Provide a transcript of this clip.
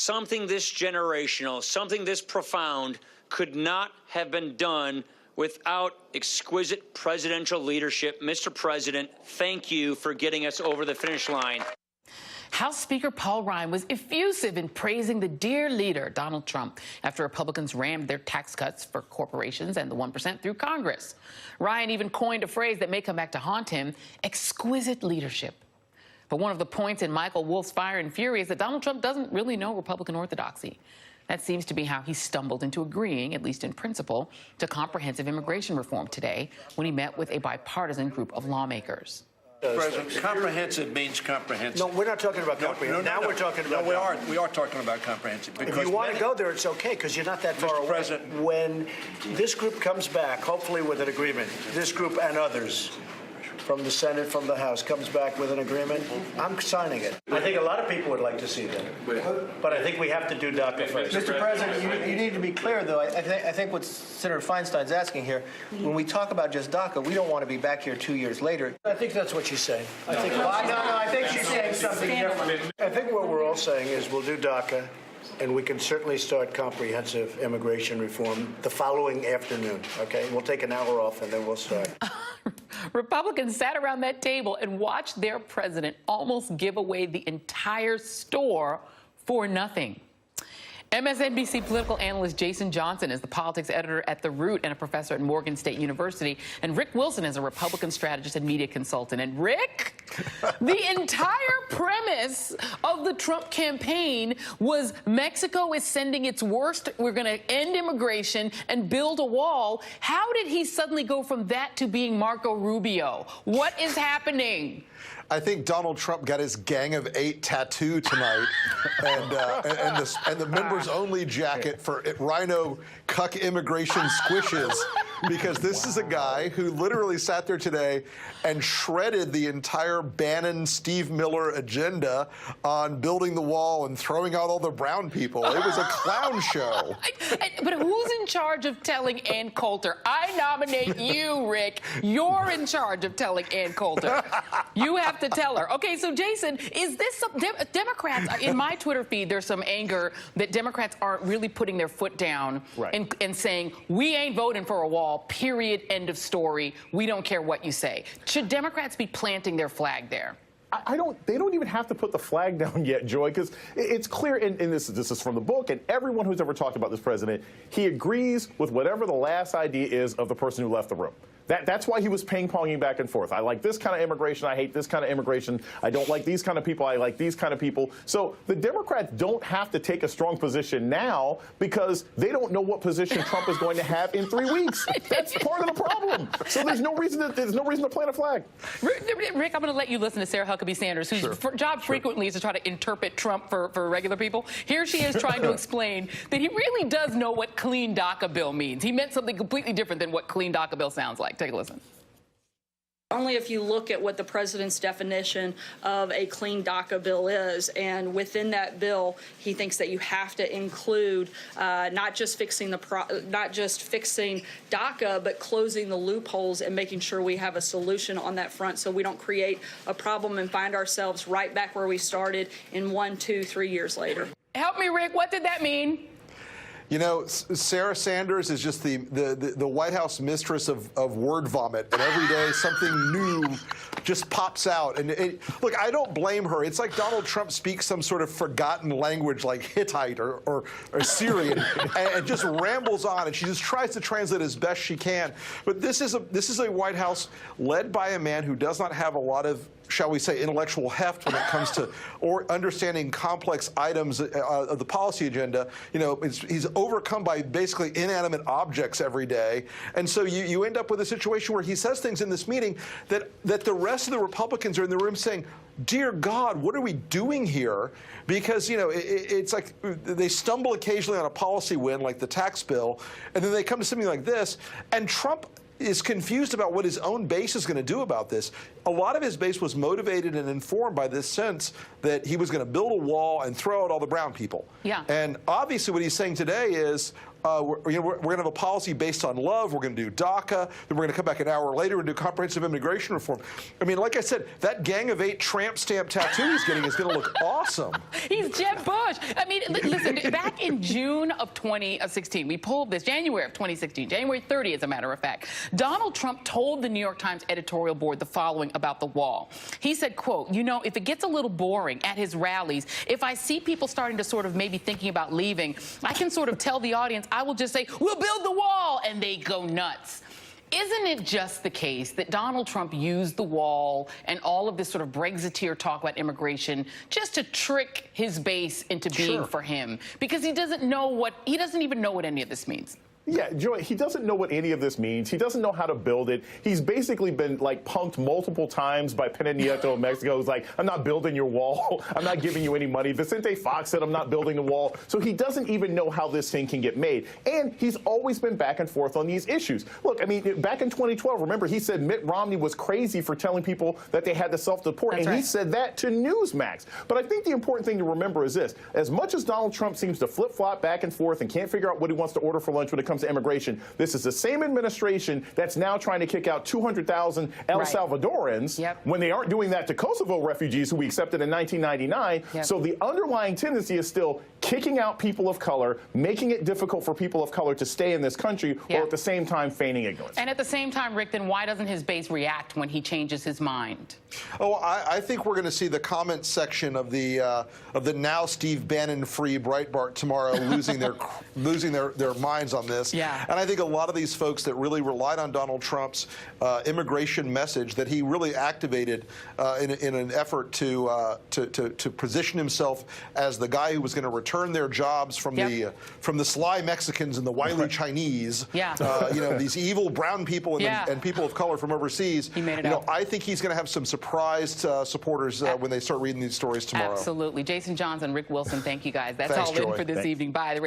something this generational, something this profound could not have been done without exquisite presidential leadership. Mr. President, thank you for getting us over the finish line. House Speaker Paul Ryan was effusive in praising the dear leader, Donald Trump, after Republicans rammed their tax cuts for corporations and the 1% through Congress. Ryan even coined a phrase that may come back to haunt him, exquisite leadership. But one of the points in Michael Wolff's Fire and Fury is that Donald Trump doesn't really know Republican orthodoxy. That seems to be how he stumbled into agreeing, at least in principle, to comprehensive immigration reform today when he met with a bipartisan group of lawmakers. President, comprehensive means comprehensive. No, we're not talking about comprehensive. Now we're talking about. No, we are talking about comprehensive. If you want to go there, it's okay, because you're not that far away. President. When this group comes back, hopefully with an agreement, this group and others from the Senate, from the House, comes back with an agreement, I'm signing it. I think a lot of people would like to see that. But I think we have to do DACA first. Mr. President, you need to be clear, though. I think what Senator Feinstein's asking here, when we talk about just DACA, we don't want to be back here 2 years later. I think that's what she's saying. No, I think she's saying something different. I think what we're all saying is we'll do DACA, and we can certainly start comprehensive immigration reform the following afternoon, okay? We'll take an hour off, and then we'll start. Republicans sat around that table and watched their president almost give away the entire store for nothing. MSNBC political analyst Jason Johnson is the politics editor at The Root and a professor at Morgan State University. And Rick Wilson is a Republican strategist and media consultant. And Rick, the entire premise of the Trump campaign was Mexico is sending its worst. We're going to end immigration and build a wall. How did he suddenly go from that to being Marco Rubio? What is happening? I think Donald Trump got his Gang of 8 tattoo tonight, and the members-only jacket for Rhino Cuck Immigration Squishes, because this is a guy who literally sat there today and shredded the entire Bannon-Steve Miller agenda on building the wall and throwing out all the brown people. It was a clown show. But who's in charge of telling Ann Coulter? I nominate you, Rick. You're in charge of telling Ann Coulter. You have to tell her. Okay, so Jason, is this some Democrats? In my Twitter feed, there's some anger that Democrats aren't really putting their foot down and saying, we ain't voting for a wall, period, end of story. We don't care what you say. Should Democrats be planting their flag there? They don't even have to put the flag down yet, Joy, because it's clear, and this is from the book, and everyone who's ever talked about this president, he agrees with whatever the last idea is of the person who left the room. That's why he was ping-ponging back and forth. I like this kind of immigration. I hate this kind of immigration. I don't like these kind of people. I like these kind of people. So the Democrats don't have to take a strong position now because they don't know what position Trump is going to have in 3 weeks. That's part of the problem. So there's no reason to plant a flag. Rick, I'm going to let you listen to Sarah Huckabee Sanders, whose job frequently is to try to interpret Trump for regular people. Here she is trying to explain that he really does know what clean DACA bill means. He meant something completely different than what clean DACA bill sounds like. Take a listen. Only if you look at what the president's definition of a clean DACA bill is, and within that bill, he thinks that you have to include not just fixing DACA, but closing the loopholes and making sure we have a solution on that front, so we don't create a problem and find ourselves right back where we started in 1, 2, 3 years later. Help me, Rick. What did that mean? You know, Sarah Sanders is just the White House mistress of word vomit, and every day something new just pops out. And look, I don't blame her. It's like Donald Trump speaks some sort of forgotten language like Hittite or Syrian, and just rambles on, and she just tries to translate as best she can. But this is a White House led by a man who does not have a lot of, shall we say, intellectual heft when it comes to understanding complex items of the policy agenda. You know, he's overcome by basically inanimate objects every day. And so you end up with a situation where he says things in this meeting that the rest of the Republicans are in the room saying, dear God, what are we doing here? Because, you know, it's like they stumble occasionally on a policy win, like the tax bill, and then they come to something like this, and Trump is confused about what his own base is going to do about this. A lot of his base was motivated and informed by this sense that he was going to build a wall and throw out all the brown people. Yeah. And obviously what he's saying today is, we're going to have a policy based on love. We're going to do DACA. Then we're going to come back an hour later and do comprehensive immigration reform. I mean, like I said, that Gang of 8 tramp stamp tattoo he's getting is going to look awesome. He's Jeb Bush. I mean, listen, back in June of 2016, we pulled this, January of 2016, January 30, as a matter of fact, Donald Trump told the New York Times editorial board the following about the wall. He said, quote, you know, if it gets a little boring at his rallies, if I see people starting to sort of maybe thinking about leaving, I can sort of tell the audience, I will just say, we'll build the wall, and they go nuts. Isn't it just the case that Donald Trump used the wall and all of this sort of Brexiteer talk about immigration just to trick his base into being for him? Because he doesn't even know what any of this means. Yeah, Joy, he doesn't know what any of this means. He doesn't know how to build it. He's basically been, like, punked multiple times by Pena Nieto of Mexico. He's like, I'm not building your wall. I'm not giving you any money. Vicente Fox said, I'm not building the wall. So he doesn't even know how this thing can get made. And he's always been back and forth on these issues. Look, I mean, back in 2012, remember, he said Mitt Romney was crazy for telling people that they had to self-deport. That's and right. He said that to Newsmax. But I think the important thing to remember is this. As much as Donald Trump seems to flip-flop back and forth and can't figure out what he wants to order for lunch when it comes to immigration, this is the same administration that's now trying to kick out 200,000 El Salvadorans when they aren't doing that to Kosovo refugees who we accepted in 1999. So the underlying tendency is still kicking out people of color, making it difficult for people of color to stay in this country, while at the same time feigning ignorance. And at the same time, Rick, then why doesn't his base react when he changes his mind? Oh, I think we're going to see the comment section of the now Steve Bannon-free Breitbart tomorrow losing their minds on this. Yeah. And I think a lot of these folks that really relied on Donald Trump's immigration message that he really activated in an effort to position himself as the guy who was going to return their jobs from the sly Mexicans and the wily Chinese. You know, these evil brown people and people of color from overseas. He made it up. I think he's going to have some surprised supporters when they start reading these stories tomorrow. Absolutely. Jason Johnson, Rick Wilson, thank you guys. That's Thanks, all in Joy. for this evening. Bye.